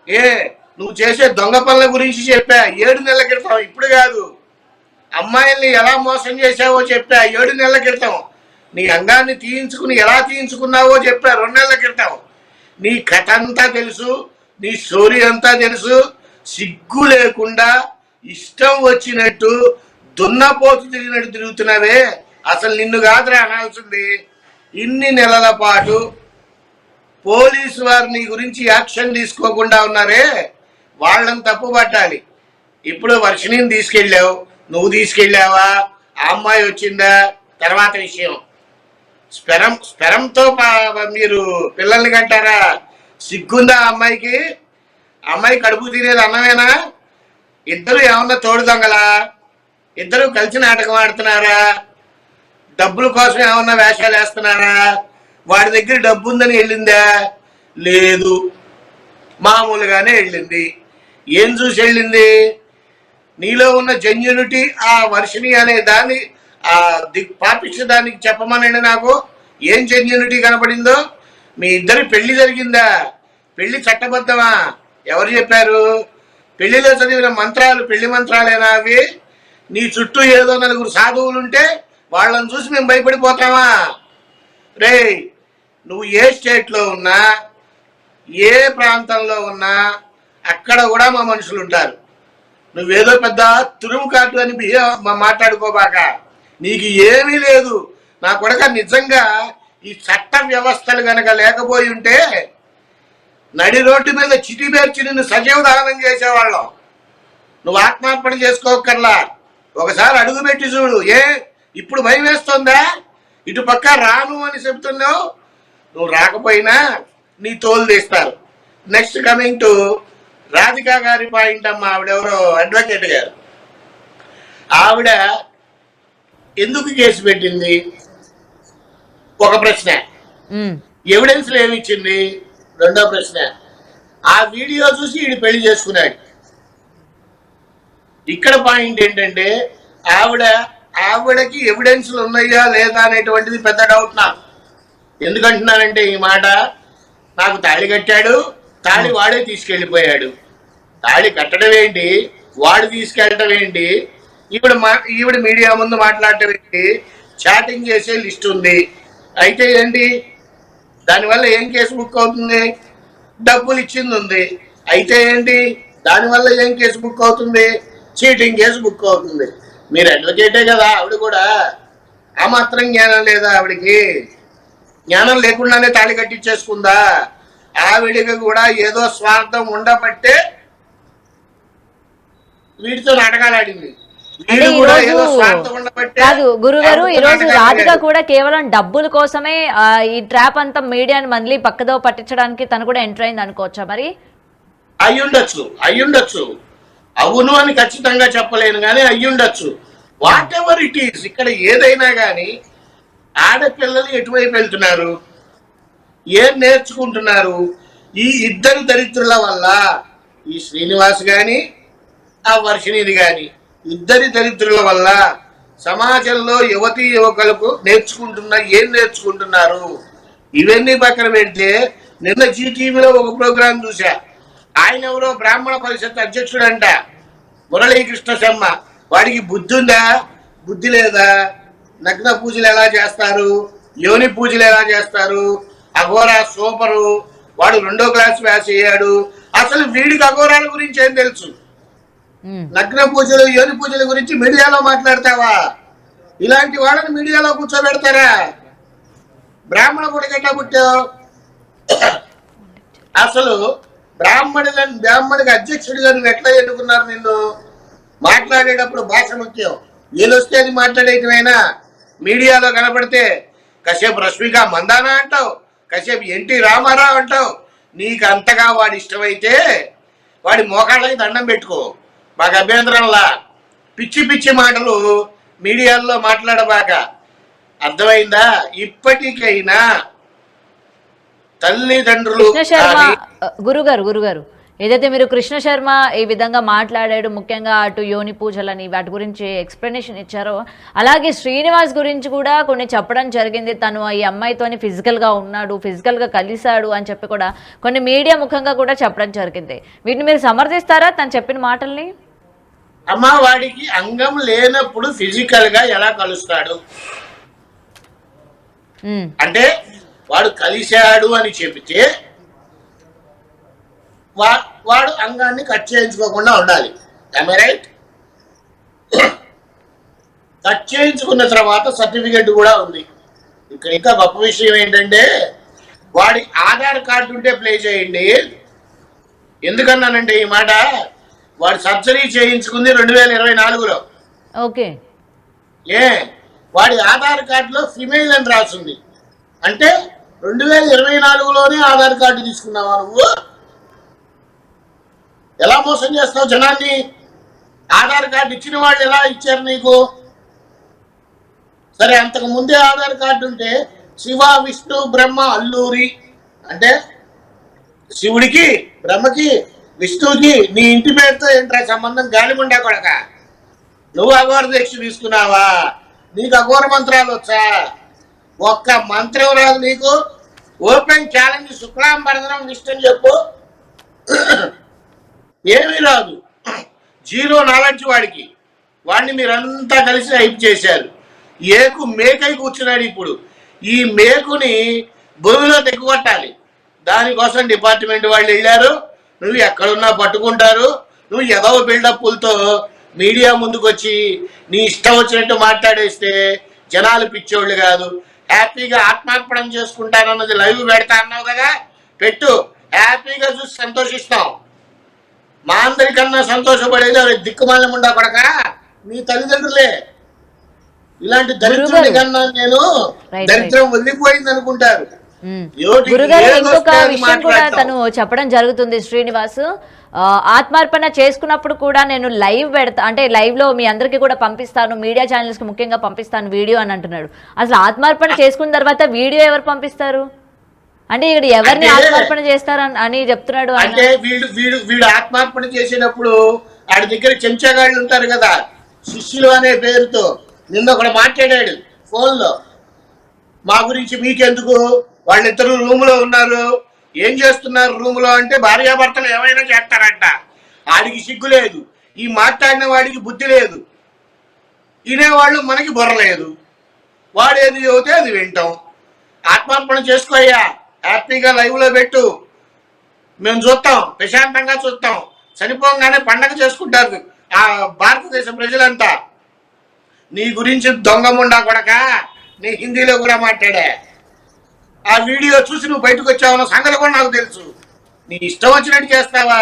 ఏ నువ్వు చేసే దొంగ పనుల గురించి చెప్పా 7 నెలల క్రితం, ఇప్పుడు కాదు. అమ్మాయిల్ని ఎలా మోసం చేసావో చెప్పా 7 నెలల క్రితం. నీ అంగాన్ని తీయించుకుని ఎలా తీయించుకున్నావో చెప్పా 2 నెలల క్రితం. నీ కథ అంతా తెలుసు, నీ స్టోరీ అంతా తెలుసు. సిగ్గు లేకుండా ఇష్టం వచ్చినట్టు దున్నపోతు తిరిగినట్టు తిరుగుతున్నావే. అసలు నిన్ను కాదురా అనాల్సింది. ఇన్ని నెలల పాటు పోలీసు వారు నీ గురించి యాక్షన్ తీసుకోకుండా ఉన్నారే, వాళ్ళని తప్పు పట్టాలి. ఇప్పుడు వర్షిణిని తీసుకెళ్ళావు, నువ్వు తీసుకెళ్ళావా, ఆ అమ్మాయి వచ్చిందా తర్వాత విషయం. స్పెరంతో మీరు పిల్లల్ని కంటారా? సిగ్గుందా అమ్మాయికి? అమ్మాయి కడుపు తినేది అన్నమేనా? ఇద్దరు ఏమన్నా తోడు దొంగలా? ఇద్దరు కలిసి నాటకం ఆడుతున్నారా? డబ్బుల కోసం ఏమన్నా వేషాలు వేస్తున్నారా? వాడి దగ్గర డబ్బు ఉందని వెళ్ళిందా? లేదు, మామూలుగానే వెళ్ళింది. ఏం చూసి వెళ్ళింది? నీలో ఉన్న జెన్యూనిటీ ఆ వర్షిణి అనే దాన్ని పాపించే దానికి చెప్పమనండి నాకు. ఏం జెన్యూనిటీ కనపడిందో? మీ ఇద్దరి పెళ్లి జరిగిందా? పెళ్లి చట్టబద్ధమా? ఎవరు చెప్పారు? పెళ్లిలో చదివిన మంత్రాలు పెళ్లి మంత్రాలేనా అవి? నీ చుట్టూ ఏదో నలుగురు సాధువులుంటే వాళ్ళని చూసి మేము భయపడిపోతామా? రే, నువ్వు ఏ స్టేట్లో ఉన్నా, ఏ ప్రాంతంలో ఉన్నా అక్కడ కూడా మా మనుషులు ఉంటారు. నువ్వేదో పెద్ద తురుము కాటు అని మాట్లాడుకోబాక. నీకు ఏమీ లేదు. నా కొడక, నిజంగా ఈ చట్ట వ్యవస్థలు గనక లేకపోయి ఉంటే నడి రోడ్డు మీద చిటి పేర్చి నిన్ను సజీవ దహనం చేసేవాళ్ళం. నువ్వు ఆత్మార్పణ చేసుకోకర్లా. ఒకసారి అడుగు పెట్టి చూడు. ఇప్పుడు భయం వేస్తుందా? ఇటు పక్క రాను అని చెప్తున్నావు. నువ్వు రాకపోయినా నీ తోలు తీస్తారు. నెక్స్ట్ కమింగ్ టు రాధికా గారి పాయింట్ అమ్మ. ఆవిడెవరో అడ్వకేట్ గారు. ఆవిడ ఎందుకు కేసు పెట్టింది? ఒక ప్రశ్న. ఎవిడెన్స్ ఏమిచ్చింది? రెండో ప్రశ్న. ఆ వీడియో చూసి వీడు పెళ్లి చేసుకున్నాడు. ఇక్కడ పాయింట్ ఏంటంటే ఆవిడకి ఎవిడెన్స్లు ఉన్నాయా లేదా అనేటువంటిది పెద్ద డౌట్ నాకు. ఎందుకంటున్నానంటే ఈ మాట, నాకు తాళి కట్టాడు, తాళి వాడే తీసుకెళ్ళిపోయాడు. తాళి కట్టడం ఏంటి, వాడు తీసుకెళ్ళటం ఏంటి, ఈవిడ మీడియా ముందు మాట్లాడటం ఏంటి, చాటింగ్ చేసే లిస్ట్ ఉంది. అయితే ఏంటి, దానివల్ల ఏం కేసు బుక్ అవుతుంది? డబ్బులు ఇచ్చింది ఉంది. అయితే ఏంటి, దానివల్ల ఏం కేసు బుక్ అవుతుంది? చీటింగ్ కేసు బుక్ అవుతుంది. మీరు అడ్వకేటే కదా, ఆవిడ కూడా ఆ మాత్రం జ్ఞానం లేదా ఆవిడికి? జ్ఞానం లేకుండానే తాళి కట్టించేసుకుందా? ఆవిడికి కూడా ఏదో స్వార్థం ఉండబట్టే వీటితో నాటకాలాడింది. కాదు గురుగారు, ఈ రోజు రాధిక కూడా కేవలం డబ్బుల కోసమే ఈ ట్రాప్ అంతా మీడియాని మళ్ళీ పక్కదో పట్టించడానికి తను కూడా ఎంటర్ అయింది అనుకోవచ్చా? మరి అయ్యుండొచ్చు. అవును అని ఖచ్చితంగా చెప్పలేను కానీ అయ్యుండొచ్చు. What ever it is. ఇక్కడ ఏదైనా కానీ ఆడపిల్లలు ఎటువైపు వెళ్తున్నారు, ఏం నేర్చుకుంటున్నారు? ఈ ఇద్దరు దరిద్రుల వల్ల, ఈ శ్రీనివాస్ గాని ఆ వర్షిణిది గాని, ఇద్దరి దరిద్రుల వల్ల సమాజంలో యువతీ యువకులకు ఏం నేర్చుకుంటున్నారు? ఇవన్నీ పక్కన పెడితే నిన్న జీటీవీలో ఒక ప్రోగ్రాం చూసా. ఆయన ఎవరో బ్రాహ్మణ పరిషత్ అధ్యక్షుడంట, మురళీకృష్ణ శర్మ. వాడికి బుద్ధి ఉందా? బుద్ధి లేదా? నగ్న పూజలు ఎలా చేస్తారు, యోని పూజలు ఎలా చేస్తారు? అఘోరా సూపరు. వాడు 2వ క్లాస్ వ్యాస్ అయ్యాడు. అసలు వీడికి అఘోరాల గురించి ఏం తెలుసు? నగ్న పూజలు యోని పూజల గురించి మీడియాలో మాట్లాడతావా? ఇలాంటి వాళ్ళని మీడియాలో కూర్చోబెడతారా? బ్రాహ్మణ పుడగట్టా పుట్టావు. అసలు బ్రాహ్మణికి అధ్యక్షుడిగా నువ్వు ఎట్లా ఎన్నుకున్నారు? నిన్ను మాట్లాడేటప్పుడు భాష ముఖ్యం. ఏదొస్తే అది మాట్లాడేటమైనా మీడియాలో కనపడితే కాసేపు రష్మిక మందానా అంటావు, కాసేపు ఎన్టీ రామారావు అంటావు. నీకు అంతగా వాడి ఇష్టమైతే వాడి మోకాళ్ళకి దండం పెట్టుకో. మాకు అభ్యంతరంలా పిచ్చి పిచ్చి మాటలు మీడియాలో మాట్లాడబాక. అర్థమైందా? ఇప్పటికైనా తల్లిదండ్రులు గురుగారు ఏదైతే మీరు కృష్ణ శర్మ ఈ విధంగా మాట్లాడాడు, ముఖ్యంగా అటు యోని పూజలని వాటి గురించి ఎక్స్ప్లెనేషన్ ఇచ్చారో, అలాగే శ్రీనివాస్ గురించి కూడా కొన్ని చెప్పడం జరిగింది. తను ఈ అమ్మాయితోని ఫిజికల్గా ఉన్నాడు, ఫిజికల్గా కలిశాడు అని చెప్పి కూడా కొన్ని మీడియా ముఖంగా కూడా చెప్పడం జరిగింది. వీటిని మీరు సమర్థిస్తారా తను చెప్పిన మాటల్ని? అమ్మ, వాడికి అంగం లేనప్పుడు ఫిజికల్ గా ఎలా కలుస్తాడు అంటే, వాడు కలిశాడు అని చెబితే వాడు అంగాన్ని కట్ చేయించుకోకుండా ఉండాలి. రైట్? కట్ చేయించుకున్న తర్వాత సర్టిఫికెట్ కూడా ఉంది. ఇక్కడ ఇంకా గొప్ప విషయం ఏంటంటే, వాడి ఆధార్ కార్డు ఉంటే ప్లే చేయండి. ఎందుకన్నానంటే ఈ మాట, వాడు సర్జరీ చేయించుకుంది 2024లో. ఓకే. వాడి ఆధార్ కార్డులో ఫిమేల్ అని రాసింది. అంటే 2024లోనే ఆధార్ కార్డు తీసుకున్నావా నువ్వు? ఎలా మోసం చేస్తావు జనాన్ని? ఆధార్ కార్డు ఇచ్చిన వాళ్ళు ఎలా ఇచ్చారు నీకు? సరే, అంతకు ముందే ఆధార్ కార్డు ఉంటే శివ, విష్ణు, బ్రహ్మ, అల్లూరి అంటే శివుడికి, బ్రహ్మకి, విష్ణువుకి నీ ఇంటి పేరుతో ఏంట్రా సంబంధం? గాలిముండా కొడక, నువ్వు అఘోర దీక్ష తీసుకున్నావా? నీకు అఘోర మంత్రాలు వచ్చా? ఒక్క మంత్రం రాదు నీకు. ఓపెన్ ఛాలెంజ్, శుక్లాంబరదనం విష్ణు అని చెప్పు. ఏమీ రాదు. జీరో నాలెడ్జ్ వాడికి. వాడిని మీరంతా కలిసి హైప్ చేశారు. ఏకు మేకై కూర్చున్నాడు. ఇప్పుడు ఈ మేకుని భూమిలో తెక్కుకొట్టాలి. దానికోసం డిపార్ట్మెంట్ వాళ్ళు వెళ్ళారు. నువ్వు ఎక్కడున్నా పట్టుకుంటారు. నువ్వు ఏదో బిల్డప్లతో మీడియా ముందుకు వచ్చి నీ ఇష్టం వచ్చినట్టు మాట్లాడేస్తే జనాలు పిచ్చోళ్ళు కాదు. హ్యాపీగా ఆత్మార్పణం చేసుకుంటానన్నది లైవ్ పెడతా అన్నావు కదా, పెట్టు. హ్యాపీగా చూసి సంతోషిస్తాం. మా అందరికన్నా సంతోషపడేది దిక్కుమాలం ఉండా కొడక నీ తల్లిదండ్రులే. ఇలాంటి దరిద్రుడి కన్నా నేను దరిద్రం వదిలిపోయింది అనుకుంటారు. గురుగారు, ఇంకొక విషయం కూడా తను చెప్పడం జరుగుతుంది శ్రీనివాస్. ఆత్మార్పణ చేసుకున్నప్పుడు కూడా నేను లైవ్ పెడతా, అంటే లైవ్ లో మీ అందరికి కూడా పంపిస్తాను, మీడియా ఛానల్స్ కి ముఖ్యంగా పంపిస్తాను వీడియో అని అంటున్నాడు. అసలు ఆత్మార్పణ చేసుకున్న తర్వాత వీడియో ఎవరు పంపిస్తారు? అంటే ఇక్కడ ఎవరిని ఆత్మార్పణ చేస్తారు అని చెప్తున్నాడు. అంటే వీడు ఆత్మార్పణ చేసేటప్పుడు ఆడి దగ్గర చెంచాగాళ్ళు ఉంటారు కదా, శిష్యులు అనే పేరుతో. నిన్న ఒకడు మాట్లాడాడు ఫోన్ లో, మా గురించి మీకెందుకు, వాళ్ళిద్దరు రూమ్ లో ఉన్నారు, ఏం చేస్తున్నారు రూమ్ లో అంటే భార్యాభర్తలు ఏమైనా చేస్తారంట. ఆడికి సిగ్గు లేదు, ఈ మాట్లాడిన వాడికి బుద్ధి లేదు, వినేవాళ్ళు మనకి బుర్ర లేదు. వాడు ఏది చెబితే అది వింటాం. ఆత్మార్పణ చేసుకోయ్యా, హ్యాపీగా లైవ్ లో పెట్టు, మేము చూస్తాం, ప్రశాంతంగా చూస్తాం. చనిపోగానే పండగ చేసుకుంటారు ఆ భారతదేశ ప్రజలంతా. నీ గురించి దొంగముండా కొడక, నీ హిందీలో కూడా మాట్లాడా. ఆ వీడియో చూసి నువ్వు బయటకు వచ్చావన్న సంగతి కూడా నాకు తెలుసు. నీ ఇష్టం వచ్చినట్టు చేస్తావా?